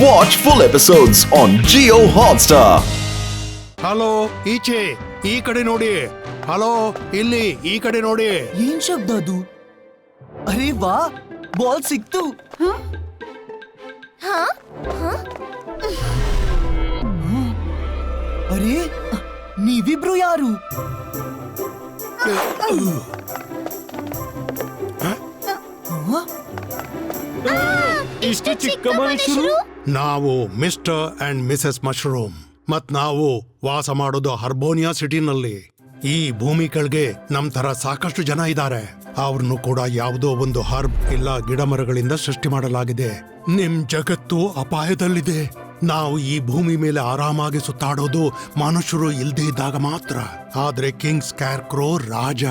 Watch full episodes on Jio Hotstar. Hello, ಈಚೆ ಈ ಕಡೆ ನೋಡಿ. ಹಲೋ, ಇಲ್ಲಿ ಈ ಕಡೆ ನೋಡಿ. ಏನ್ ಶಬ್ದ ಅದು? ಅರೆ ವಾ, ಬಾಲ್ ಸಿಕ್ತು. ಅರೆ, ನೀವಿಬ್ರು ಯಾರು? ಇಷ್ಟು ಚಿಕ್ಕ ಮನುಷ್ಯರು. ನಾವು ಮಿಸ್ಟರ್ ಅಂಡ್ ಮಿಸೆಸ್ ಮಶ್ರೂಮ್. ಮತ್ ನಾವು ವಾಸ ಮಾಡೋದು ಹರ್ಬೋನಿಯಾ ಸಿಟಿನಲ್ಲಿ. ಈ ಭೂಮಿ ಕೆಳಗೆ ನಮ್ ತರ ಸಾಕಷ್ಟು ಜನ ಇದ್ದಾರೆ. ಅವ್ರನ್ನು ಕೂಡ ಯಾವುದೋ ಒಂದು ಹರ್ಬ್ ಇಲ್ಲ ಗಿಡ ಮರಗಳಿಂದ ಸೃಷ್ಟಿ ಮಾಡಲಾಗಿದೆ. ನಿಮ್ ಜಗತ್ತು ಅಪಾಯದಲ್ಲಿದೆ. ನಾವು ಈ ಭೂಮಿ ಮೇಲೆ ಆರಾಮಾಗಿ ಸುತ್ತಾಡೋದು ಮನುಷ್ಯರು ಇಲ್ದೇ ಇದ್ದಾಗ ಮಾತ್ರ. ಆದ್ರೆ ಕಿಂಗ್ ಸ್ಕ್ಯಾರ್ಕ್ರೋ ರಾಜ.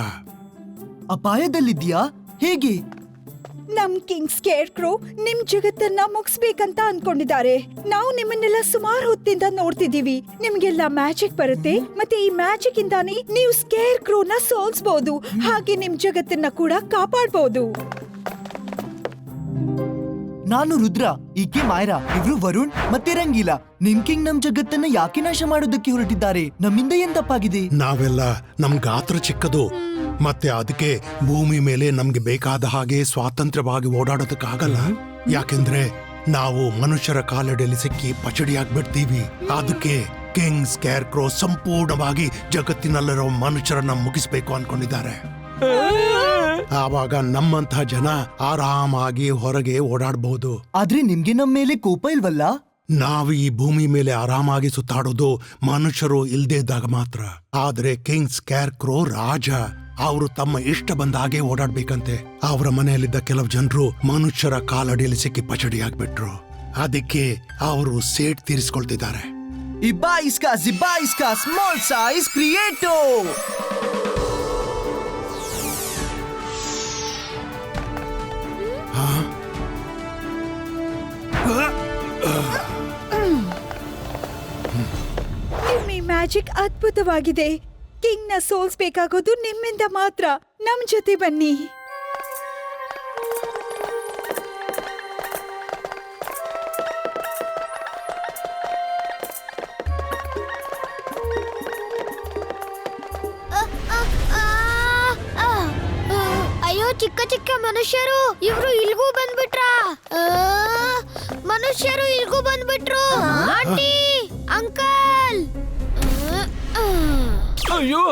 ಅಪಾಯದಲ್ಲಿದ್ಯಾ? ಹೇಗೆ? ನಮ್ ಕಿಂಗ್ ಸ್ಕೇರ್ಕ್ರೋ ನಿಮ್ ಜಗತ್ತನ್ನ ಮುಗಿಸ್ಬೇಕಂತ ಅನ್ಕೊಂಡಿದ್ದಾರೆ. ನಾವು ನಿಮ್ಮನ್ನೆಲ್ಲ ಸುಮಾರು ಹೊತ್ತಿಂದ ನೋಡ್ತಿದೀವಿ. ನಿಮ್ಗೆಲ್ಲ ಮ್ಯಾಜಿಕ್ ಬರುತ್ತೆ, ಮತ್ತೆ ಈ ಮ್ಯಾಜಿಕ್ ಇಂದಾನೇ ನೀವು ಸ್ಕೇರ್ಕ್ರೋನ ಸೋಲ್ಸ್ಬಹುದು, ಹಾಗೆ ನಿಮ್ ಜಗತ್ತನ್ನ ಕೂಡ ಕಾಪಾಡಬಹುದು. ನಾನು ರುದ್ರ, ಈಕೆ ಮಾಯರಾ, ಇವ್ರು ವರುಣ್ ಮತ್ತೆ ರಂಗೀಲಾ. ನಿಮ್ ಕಿಂಗ್ ನಮ್ ಜಗತ್ತನ್ನ ಯಾಕೆ ನಾಶ ಮಾಡೋದಕ್ಕೆ ಹೊರಟಿದ್ದಾರೆ? ನಮ್ಮಿಂದ ಏನ್ ತಪ್ಪಾಗಿದೆ? ನಾವೆಲ್ಲ ನಮ್ ಗಾತ್ರ ಚಿಕ್ಕದು, ಮತ್ತೆ ಅದಕ್ಕೆ ಭೂಮಿ ಮೇಲೆ ನಮ್ಗೆ ಬೇಕಾದ ಹಾಗೆ ಸ್ವಾತಂತ್ರ್ಯವಾಗಿ ಓಡಾಡೋದಕ್ಕಾಗಲ್ಲ. ಯಾಕೆಂದ್ರೆ ನಾವು ಮನುಷ್ಯರ ಕಾಲಡಿಯಲ್ಲಿ ಸಿಕ್ಕಿ ಪಚಡಿಯಾಗ್ಬಿಡ್ತೀವಿ. ಅದಕ್ಕೆ ಕಿಂಗ್ ಸ್ಕ್ಯಾರ್ಕ್ರೋ ಸಂಪೂರ್ಣವಾಗಿ ಜಗತ್ತಿನಲ್ಲಿರೋ ಮನುಷ್ಯರನ್ನ ಮುಗಿಸ್ಬೇಕು ಅನ್ಕೊಂಡಿದ್ದಾರೆ. ಆವಾಗ ನಮ್ಮಂತಹ ಜನ ಆರಾಮಾಗಿ ಹೊರಗೆ ಓಡಾಡಬಹುದು. ಆದ್ರೆ ನಿಮ್ಗೆ ನಮ್ ಮೇಲೆ ಕೋಪ ಇಲ್ವಲ್ಲ? ನಾವು ಈ ಭೂಮಿ ಮೇಲೆ ಆರಾಮಾಗಿ ಸುತ್ತಾಡೋದು ಮನುಷ್ಯರು ಇಲ್ದೇ ಇದ್ದಾಗ ಮಾತ್ರ. ಆದ್ರೆ ಕಿಂಗ್ ಸ್ಕ್ಯಾರ್ಕ್ರೋ ರಾಜ. ಅವರು ತಮ್ಮ ಇಷ್ಟ ಬಂದ ಹಾಗೆ ಓಡಾಡ್ಬೇಕಂತೆ. ಅವರ ಮನೆಯಲ್ಲಿದ್ದ ಕೆಲವು ಜನರು ಮನುಷ್ಯರ ಕಾಲಡಿಯಲ್ಲಿ ಸಿಕ್ಕಿ ಪಚಡಿಯಾಗ್ಬಿಟ್ರು. ಅದಕ್ಕೆ ಅವರು ಸೇಟ್ ತೀರಿಸ್ಕೊಳ್ತಿದ್ದಾರೆ. ಇಬ್ಬಾಯಿಸ್ಕಾ ಜಿಬ್ಬಾಯಿಸ್ಕಾ small size ಕ್ರಿಯೇಟೋ. ನಿಮ್ ಈ ಮ್ಯಾಜಿಕ್ ಅದ್ಭುತವಾಗಿದೆ. ಕಿಂಗ್ ನ ಸೋಲ್ಸ್ಬೇಕಾಗೋದು ನಿಮ್ಮಿಂದ ಮಾತ್ರ. ನಮ್ ಜೊತೆ ಬನ್ನಿ. ಅಯ್ಯೋ, ಚಿಕ್ಕ ಚಿಕ್ಕ ಮನುಷ್ಯರು, ಇವ್ರು ಇಲ್ಗೂ ಬಂದ್ಬಿಟ್ರಾ? ಮನುಷ್ಯರು ಇಲ್ಗೂ ಬಂದ್ಬಿಟ್ರು. Aunty, uncle. ಅಯ್ಯೋ,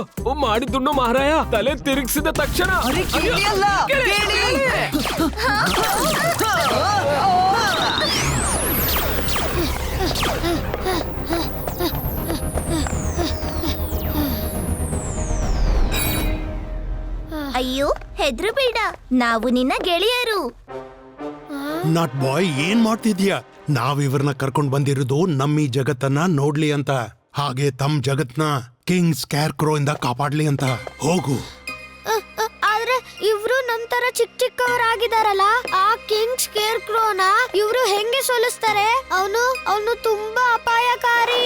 ಮಾಡಿದ್ದುಣ್ಣು ಮಹಾರಾಯ ತಲೆ ತಿರುಗಿಸಿದ ತಕ್ಷಣ. ಅರೆ ಕೇಳಿ ಅಲ್ಲ, ಕೇಳಿ. ಅಯ್ಯೋ, ಹೆದ್ರು ಬೇಡ, ನಾವು ನಿನ್ನ ಗೆಳೆಯರು. ನಟ್ ಬಾಯ್, ಏನ್ ಮಾಡ್ತಿದ್ಯಾ? ನಾವ್ ಇವ್ರನ್ನ ಕರ್ಕೊಂಡ್ ಬಂದಿರೋದು ನಮ್ಮ ಈ ಜಗತ್ತನ್ನ ನೋಡ್ಲಿ ಅಂತ, ಹಾಗೆ ತಮ್ಮ ಜಗತ್ನ ಕಿಂಗ್ ಸ್ಕ್ಯಾರ್ಕ್ರೋ ಇಂದ ಕಾಪಾಡ್ಲಿ ಅಂತ. ಹೋಗು. ಆದ್ರೆ ಇವ್ರು ನಮ್ ತರ ಚಿಕ್ಕ ಚಿಕ್ಕವರಾಗಿದಾರಲ್ಲ, ಆ ಕಿಂಗ್ ಸ್ಕೇರ್ಕ್ರೋನ ಇವ್ರು ಹೆಂಗೆ ಸೋಲಿಸ್ತಾರೆ? ಅವನು ತುಂಬಾ ಅಪಾಯಕಾರಿ.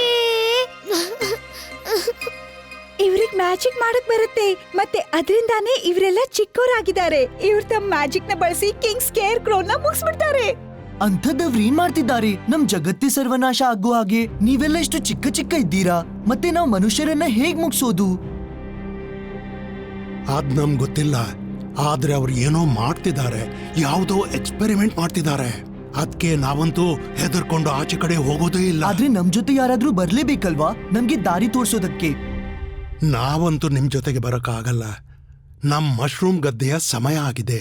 ಇವ್ರಿಗೆ ಮ್ಯಾಜಿಕ್ ಮಾಡಕ್ ಬರುತ್ತೆ, ಮತ್ತೆ ಅದರಿಂದಾನೇ ಇವರೆಲ್ಲ ಚಿಕ್ಕವರಾಗಿದ್ದಾರೆ. ಇವ್ರು ತಮ್ಮ ಮ್ಯಾಜಿಕ್ ನ ಬಳಸಿ ಕಿಂಗ್ ಸ್ಕೇರ್ಕ್ರೋನ ಮುಗಿಸ್ಬಿಡ್ತಾರೆ. ಅಂಥದ್ದವ್ರು ಏನ್ ಮಾಡ್ತಿದ್ದಾರೆ? ನಮ್ ಜಗತ್ತೇ ಸರ್ವನಾಶ ಆಗೋ ಹಾಗೆ ನೀವೆಲ್ಲ ಎಷ್ಟು ಚಿಕ್ಕ ಚಿಕ್ಕ ಇದ್ದೀರಾ? ಮತ್ತೆ ನಾವು ಮನುಷ್ಯರನ್ನ ಹೇಗ್ ಮುಗ್ಸೋದು? ಅದ್ ನಮ್ ಗೊತ್ತಿಲ್ಲ. ಆದ್ರೆ ಅವ್ರು ಏನೋ ಮಾಡ್ತಿದ್ದಾರೆ, ಯಾವುದೋ ಎಕ್ಸ್ಪೆರಿಮೆಂಟ್ ಮಾಡ್ತಿದ್ದಾರೆ. ಅದ್ಕೆ ನಾವಂತೂ ಹೆದರ್ಕೊಂಡು ಆಚೆ ಕಡೆ ಹೋಗೋದೇ ಇಲ್ಲ. ಆದ್ರೆ ನಮ್ ಜೊತೆ ಯಾರಾದ್ರೂ ಬರ್ಲೇಬೇಕಲ್ವಾ ನಮ್ಗೆ ದಾರಿ ತೋರ್ಸೋದಕ್ಕೆ? ನಾವಂತೂ ನಿಮ್ ಜೊತೆಗೆ ಬರಕ್ಕಾಗಲ್ಲ. ನಮ್ ಮಶ್ರೂಮ್ ಗದ್ದೆಯ ಸಮಯ ಆಗಿದೆ.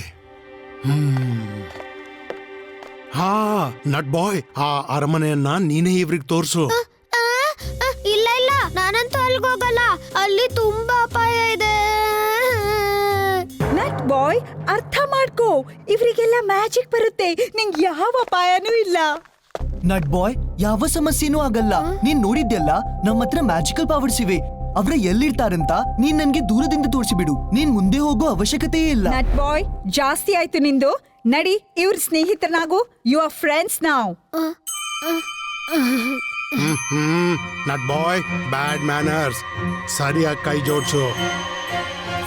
ಹಾ, ನಟ್ ಬಾಯ್, ಆ ಅರಮನೆಯನ್ನ ನೀನೇ ಇವ್ರಿಗೆ ತೋರ್ಸು. ಇಲ್ಲ, ನಾನಂತೂ ಅಲ್ಗೋಗಲ್ಲ. ಅಲ್ಲಿ ತುಂಬಾ ಅಪಾಯ ಇದೆ. ನಟ್ ಬಾಯ್, ಅರ್ಥ ಮಾಡ್ಕೋ, ಇವರಿಗೆಲ್ಲ ಮ್ಯಾಜಿಕ್ ಬರುತ್ತೆ. ನಿಂಗೆ ಯಾವ ಅಪಾಯನೂ ಇಲ್ಲ. ನಟ್ ಬಾಯ್, ಯಾವ ಸಮಸ್ಯೆನೂ ಆಗಲ್ಲ. ನೀನ್ ನೋಡಿದ್ಯಲ್ಲ, ನಮ್ಮ ಹತ್ರ ಮ್ಯಾಜಿಕಲ್ ಪವರ್ಸ್ ಇವೆ. ಅವ್ರ ಎಲ್ಲಿರ್ತಾರಂತ ನೀನ್ ನನ್ಗೆ ದೂರದಿಂದ ತೋರಿಸಿಬಿಡು. ನೀನ್ ಮುಂದೆ ಹೋಗೋ ಅವಶ್ಯಕತೆಯೇ ಇಲ್ಲ. ನಟ್ ಬಾಯ್, ಜಾಸ್ತಿ ಆಯ್ತು ನಿಂದು. ನಡಿ, ಇವ್ರ ಸ್ನೇಹಿತನಾಗು. ಯು ಆರ್ ಫ್ರೆಂಡ್ಸ್ ನಾವ್. ನಟ್ ಬಾಯ್, ಬ್ಯಾಡ್ ಮ್ಯಾನರ್ಸ್. ಸರಿಯಾಗಿ ಕೈ ಜೋಡ್ಸು.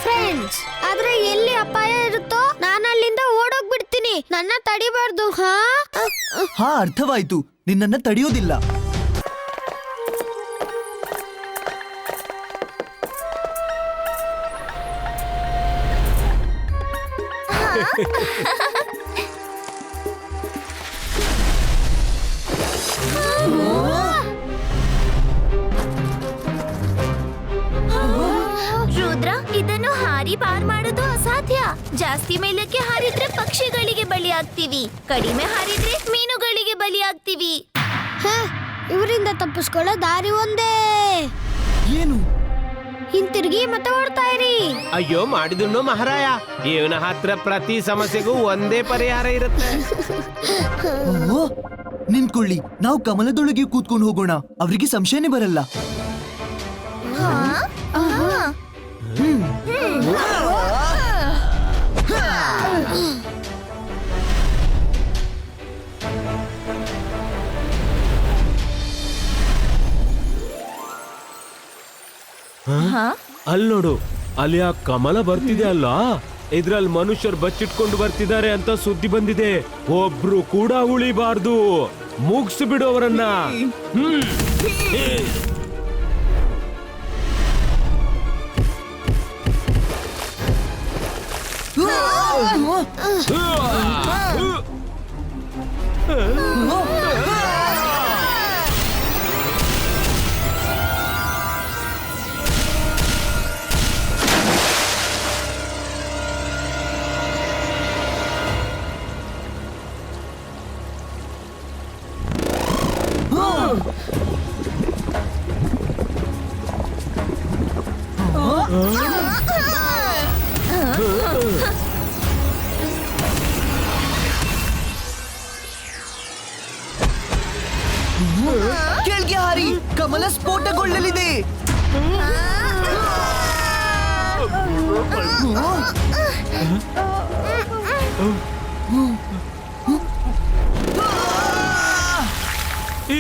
ಫ್ರೆಂಡ್ಸ್, ಆದ್ರೆ ಎಲ್ಲಿ ಅಪಾಯ ಇರುತ್ತೋ ನಾನು ಅಲ್ಲಿಂದ ಓಡೋಗ್ಬಿಡ್ತೀನಿ. ನನ್ನ ತಡಿಬಾರ್ದು ಹಾ, ಅರ್ಥವಾಯ್ತು. ನಿನ್ನನ್ನ ತಡೆಯೋದಿಲ್ಲ. ರುದ್ರ, ಇದನ್ನು ಹಾರಿ ಪಾರ್ ಮಾಡೋದು ಅಸಾಧ್ಯ. ಜಾಸ್ತಿ ಮೇಲಕ್ಕೆ ಹಾರಿದ್ರೆ ಪಕ್ಷಿಗಳಿಗೆ ಬಲಿಯಾಗ್ತೀವಿ, ಕಡಿಮೆ ಹಾರಿದ್ರೆ ಮೀನುಗಳಿಗೆ ಬಲಿಯಾಗ್ತೀವಿ. ಇವರಿಂದ ತಪ್ಪಿಸ್ಕೊಳ್ಳೋ ದಾರಿ ಒಂದೇ. ಏನು? ಹಿಂತಿರುಗಿ ಮತ್ತೆ ಓಡ್ತಾ ಇರಿ. ಅಯ್ಯೋ ಮಾಡಿದುಣ್ಣು ಮಹಾರಾಯ, ಇವನ ಹತ್ರ ಪ್ರತಿ ಸಮಸ್ಯೆಗೂ ಒಂದೇ ಪರಿಹಾರ ಇರುತ್ತೆ. ಓ, ನಿಂತ್ಕೊಳ್ಳಿ. ನಾವು ಕಮಲದೊಳಗೆ ಕೂತ್ಕೊಂಡು ಹೋಗೋಣ. ಅವರಿಗೆ ಸಂಶಯನೇ ಬರಲ್ಲ. ಅಲ್ಲಿ ನೋಡು, ಅಲ್ಲಿ ಆ ಕಮಲ ಬರ್ತಿದೆ ಅಲ್ಲ, ಇದ್ರಲ್ಲಿ ಮನುಷ್ಯರು ಬಚ್ಚಿಟ್ಕೊಂಡು ಬರ್ತಿದ್ದಾರೆ ಅಂತ ಸುದ್ದಿ ಬಂದಿದೆ. ಒಬ್ರು ಕೂಡ ಉಳಿಬಾರ್ದು, ಮುಗಿಸ್ಬಿಡು ಅವರನ್ನ. ಕೆಳಗೆ ಹಾರಿ, ಕಮಲ ಸ್ಫೋಟಗೊಳ್ಳಲಿದೆ.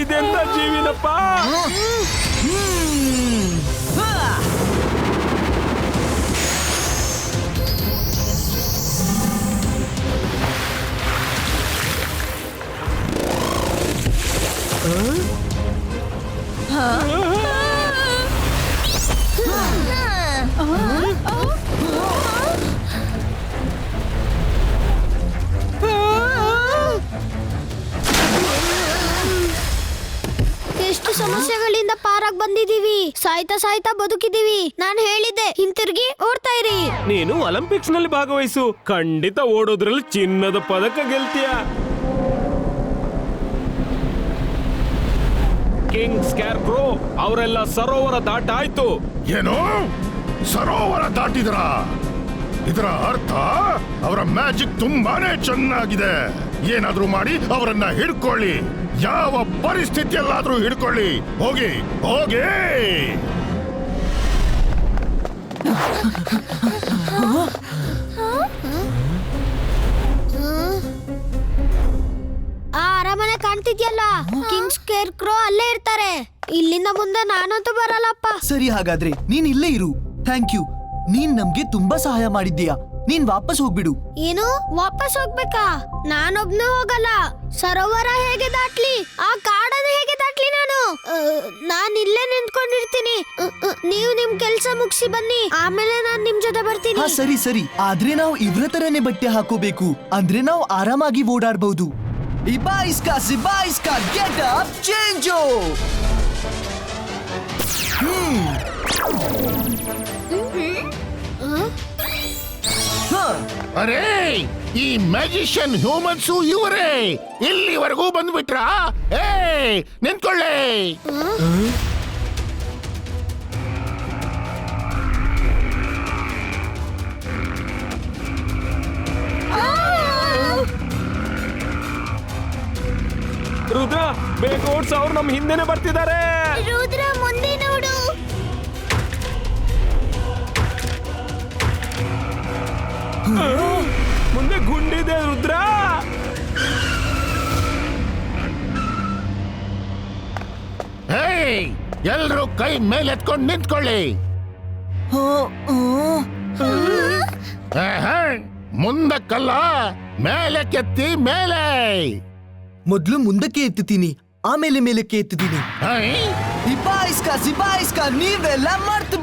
ಇದೆಂತ ಜೀವಿನಪ್ಪ. ಎಷ್ಟು ಸಮಸ್ಯೆಗಳಿಂದ ಪಾರಾಗ್ ಬಂದಿದೀವಿ. ಸಾಯ್ತಾ ಸಾಯ್ತಾ ಬದುಕಿದೀವಿ. ನಾನು ಹೇಳಿದ್ದೆ, ಹಿಂತಿರುಗಿ ಓಡ್ತಾ ಇರಿ. ನೀನು ಒಲಿಂಪಿಕ್ಸ್ ನಲ್ಲಿ ಭಾಗವಹಿಸು, ಖಂಡಿತ ಓಡೋದ್ರಲ್ಲಿ ಚಿನ್ನದ ಪದಕ ಗೆಲ್ತೀಯ. ಕಿಂಗ್ ಸ್ಕ್ಯಾರ್ ಕ್ರೋ ಅವರೆಲ್ಲ ಸರೋವರ ದಾಟ ಆಯ್ತು. ಏನು ಸರೋವರ ದಾಟಿದ್ರ? ಇದರ ಅರ್ಥ ಅವರ ಮ್ಯಾಜಿಕ್ ತುಂಬಾನೇ ಚೆನ್ನಾಗಿದೆ. ಏನಾದ್ರೂ ಮಾಡಿ ಅವರನ್ನ ಹಿಡ್ಕೊಳ್ಳಿ, ಯಾವ ಪರಿಸ್ಥಿತಿಯಲ್ಲಾದ್ರೂ ಹಿಡ್ಕೊಳ್ಳಿ. ಹೋಗಿ ಹೋಗಿ. ಆ ಅರಮನೆ ಕಾಣ್ತಿದ್ಯಲ್ಲ, ಕಿಂಗ್ ಸ್ಕೇರ್ ಕ್ರೋ ಅಲ್ಲೇ ಇರ್ತಾರೆ. ಇಲ್ಲಿಂದ ಮುಂದೆ ನಾನಂತೂ ಬರಲ್ಲಪ್ಪ. ಸರಿ, ಹಾಗಾದ್ರೆ ನೀನ್ ಇಲ್ಲೇ ಇರು. Thank you. ನೀನ್ ನಮ್ಗೆ ತುಂಬಾ ಸಹಾಯ ಮಾಡಿದ್ದೀಯಾ. ನೀನ್ ವಾಪಸ್ ಹೋಗ್ಬಿಡು. ಏನು, ವಾಪಸ್ ಹೋಗ್ಬೇಕಾ? ನಾನೊಬ್ನೇ ಹೋಗಲ್ಲ. ಸರೋವರ ಹೇಗೆ ದಾಟ್ಲಿ? ಆ ಕಾಡನ್ನ ಹೇಗೆ ದಾಟ್ಲಿ ನಾನು? ನಾನ್ ಇಲ್ಲೇ ನಿಂತ್ಕೊಂಡಿರ್ತೀನಿ. ನೀವು ನಿಮ್ ಕೆಲ್ಸ ಮುಗಿಸಿ ಬನ್ನಿ, ಆಮೇಲೆ ನಾನ್ ನಿಮ್ ಜೊತೆ ಬರ್ತೀನಿ. ಹಾ, ಸರಿ ಸರಿ. ಆದ್ರೆ ನಾವು ಇವ್ರ ತರನೇ ಬಟ್ಟೆ ಹಾಕೋಬೇಕು, ಅಂದ್ರೆ ನಾವು ಆರಾಮಾಗಿ ಓಡಾಡ್ಬಹುದು. ಇಬಾಯಿಸ್ಕಾ ಸಿಬಾಯಿಸ್ಕಾ ಗೆಟ್ ಅಪ್ ಚೇಂಜೋ. ಅರೇ, ಈ ಮ್ಯಾಜಿಷಿಯನ್ ಹ್ಯೂಮನ್ಸು ಇವರೇ ಇಲ್ಲಿವರೆಗೂ ಬಂದ್ಬಿಟ್ರಾ? ಏ, ನಿಂತ್ಕೊಳ್ಳಿ. ರುದ್ರ, ಬೇಗ ಓಡ್ಸ, ಅವ್ರು ನಮ್ ಹಿಂದೆನೆ ಬರ್ತಿದ್ದಾರೆ. ರುದ್ರ, ಮುಂದೆ ನೋಡು. ಮುಂದೆ ಗುಂಡಿದೆ ರುದ್ರ. ಹೇ, ಎಲ್ರೂ ಕೈ ಮೇಲೆತ್ಕೊಂಡು ನಿಂತ್ಕೊಳ್ಳಿ. ಮುಂದಕ್ಕಲ್ಲ, ಮೇಲೆ ಕೆತ್ತಿ ಮೇಲೆ. ಮೊದ್ಲು ಮುಂದಕ್ಕೆ ಎತ್ತುತ್ತೀನಿ, ಆಮೇಲೆ ಮೇಲಕ್ಕೆ ಎತ್ತುತ್ತೀನಿ. ಹೈ? ಸಿಪಾಯಿಸ್ಕ ನೀವೆಲ್ಲ ಮರ್ತು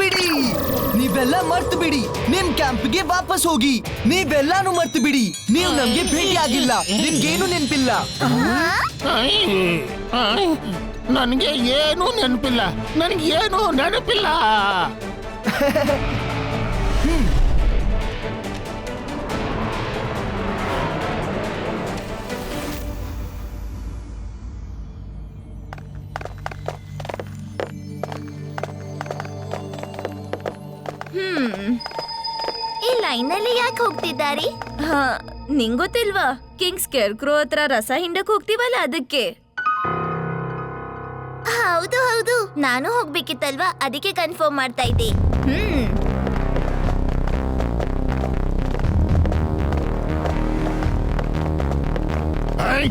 ಬಿಡಿ. ನಿಮ್ ಕ್ಯಾಂಪ್ಗೆ ವಾಪಸ್ ಹೋಗಿ. ನೀವೆಲ್ಲಾನು ಮರ್ತು ಬಿಡಿ. ನೀವು ನಮ್ಗೆ ಭೇಟಿ ಆಗಿಲ್ಲ, ನಿಮ್ಗೇನು ನೆನ್ಪಿಲ್ಲ. ಹೈ? ಹೈ? ನನಗೆ ಏನೂ ನೆನಪಿಲ್ಲ. ಈ ಲೈನಲ್ಲಿ ಯಾಕೆ ಹೋಗ್ತಿದ್ದಾರೆ? ನಿಂಗೊತ್ತಿಲ್ವಾ? ಕಿಂಗ್ ಸ್ಕೇರ್ ಕ್ರೋ ಹತ್ರ ರಸ ಹಿಂಡಕ್ ಹೋಗ್ತೀವಲ್ಲ, ಅದಕ್ಕೆ. ಹೌದು ಹೌದು, ನಾನು ಹೋಗ್ಬೇಕಿತ್ತಲ್ವಾ, ಅದಕ್ಕೆ ಕನ್ಫರ್ಮ್ ಮಾಡ್ತಾ ಇದ್ದೆ. ಹೈ?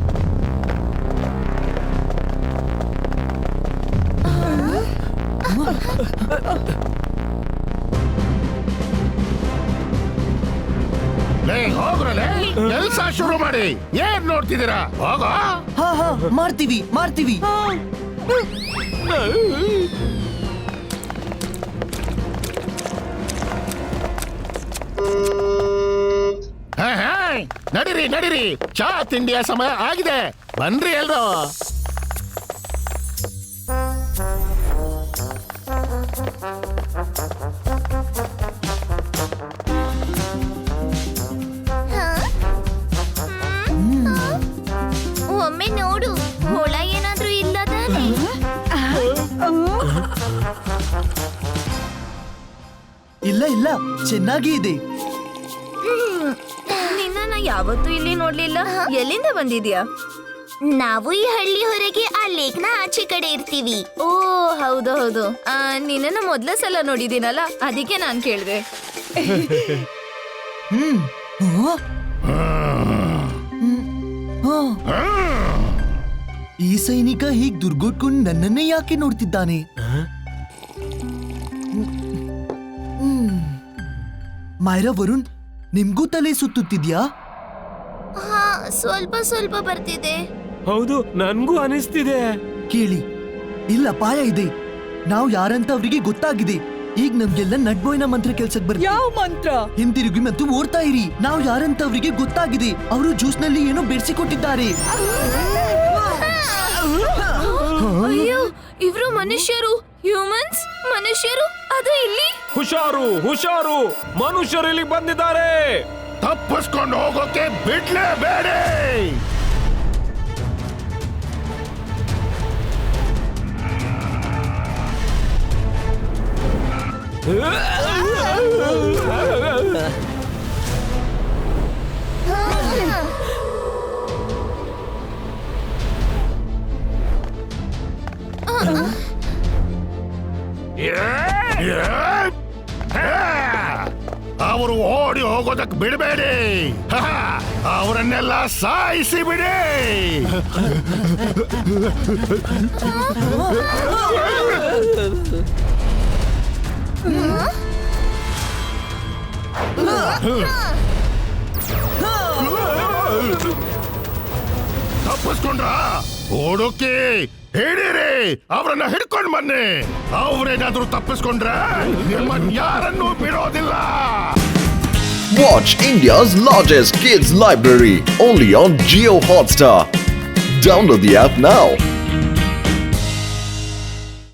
ಲೇ, ಹೋಗ್ರಲೇ. ಕೆಲ್ಸ ಶುರು ಮಾಡಿ. ಏನ್ ನೋಡ್ತಿದ್ದೀರಾ? ಹೋಗೋ. ಹಾ ಮಾಡ್ತೀವಿ. ಹೈ, ನಡೀರಿ. ಚಾ ತಿಂಡಿಯ ಸಮಯ ಆಗಿದೆ. ಬನ್ರಿ ಎಲ್ರು. ಒಮ್ಮೆ ನೋಡು, ಹುಳ ಏನಾದ್ರೂ ಇಲ್ಲ ತಾನೆ? ಇಲ್ಲ ಚೆನ್ನಾಗಿ ಇದೆ. ನಿನ್ನ ಯಾವತ್ತೂ ಇಲ್ಲಿ ನೋಡ್ಲಿಲ್ಲ. ಎಲ್ಲಿಂದ ಬಂದಿದ್ಯಾ? ನಾವು ಈ ಹಳ್ಳಿ ಹೊರಗೆ ಆ ಲೇಕ್ನ ಆಚೆ ಕಡೆ ಇರ್ತೀವಿ. ಓ ಹೌದು. ನಿನ್ನ ಮೊದ್ಲ ಸಲ ನೋಡಿದೀನಲ್ಲ, ಅದಕ್ಕೆ ನಾನ್ ಕೇಳ್ದೆ. ಈ ಸೈನಿಕ ಹೀಗ್ ದುರ್ಗೊಟ್ಕೊಂಡು ನನ್ನನ್ನೇ ಯಾಕೆ ನೋಡ್ತಿದ್ದಾನೆ? ಮೈರಾ, ವರುಣ್, ನಿಮ್ಗೂ ತಲೆ ಸುತ್ತುತ್ತಿದ್ಯಾ? ಹಾ, ಸ್ವಲ್ಪ ಬರ್ತಿದೆ. ಹೌದು, ನನ್ಗೂ ಅನಿಸ್ತಿದೆ. ಕೇಳಿ, ಇಲ್ಲ ಅಪಾಯ ಇದೆ. ನಾವು ಯಾರಂತ ಅವರಿಗೆ ಗೊತ್ತಾಗಿದೆ. ಈಗ ನಮ್ಗೆಲ್ಲ ನಡ್ಬೋಯ್ನ ಮಂತ್ರ ಕೆಲ್ಸಕ್ಕೆ ಬರ್ತೀವಿ. ಯಾವ ಮಂತ್ರ? ಹಿಂದಿರುಗಿ ಮತ್ತು ಓಡ್ತಾ ಇರಿ. ನಾವು ಯಾರಂತ ಅವರಿಗೆ ಗೊತ್ತಾಗಿದೆ. ಅವರು ಜ್ಯೂಸ್ ನಲ್ಲಿ ಏನೋ ಬೆರೆಸಿಕೊಟ್ಟಿದ್ದಾರೆ. ಅಯ್ಯೋ, ಇವ್ರು ಮನುಷ್ಯರು, ಹ್ಯೂಮನ್ಸ್, ಮನುಷ್ಯರು, ಅದು ಇಲ್ಲಿ. ಹುಷಾರು, ಮನುಷ್ಯರು ಇಲ್ಲಿ ಬಂದಿದ್ದಾರೆ. ತಪ್ಪಿಸ್ಕೊಂಡು ಹೋಗೋಕೆ ಬಿಡ್ಲೇಬೇಡಿ. ಅವರು ಓಡಿ ಹೋಗೋದಕ್ಕೆ ಬಿಡಬೇಡಿ. ಅವರನ್ನೆಲ್ಲ ಸಾಯಿಸಿ ಬಿಡಿ. ತಪ್ಪಿಸ್ಕೊಂಡ್ರ? ಓಡೋಕೆ ಹಿಡೀರಿ, ಅವರನ್ನ ಹಿಡ್ಕೊಂಡು ಬನ್ನಿ. ಅವರೇನಾದ್ರೂ ತಪ್ಪಿಸ್ಕೊಂಡ್ರೆ ನಿಮ್ಮನ್ನ ಯಾರನ್ನೂ ಬಿಡೋದಿಲ್ಲ. Watch India's largest kids library only on Jio Hotstar. Download the app now.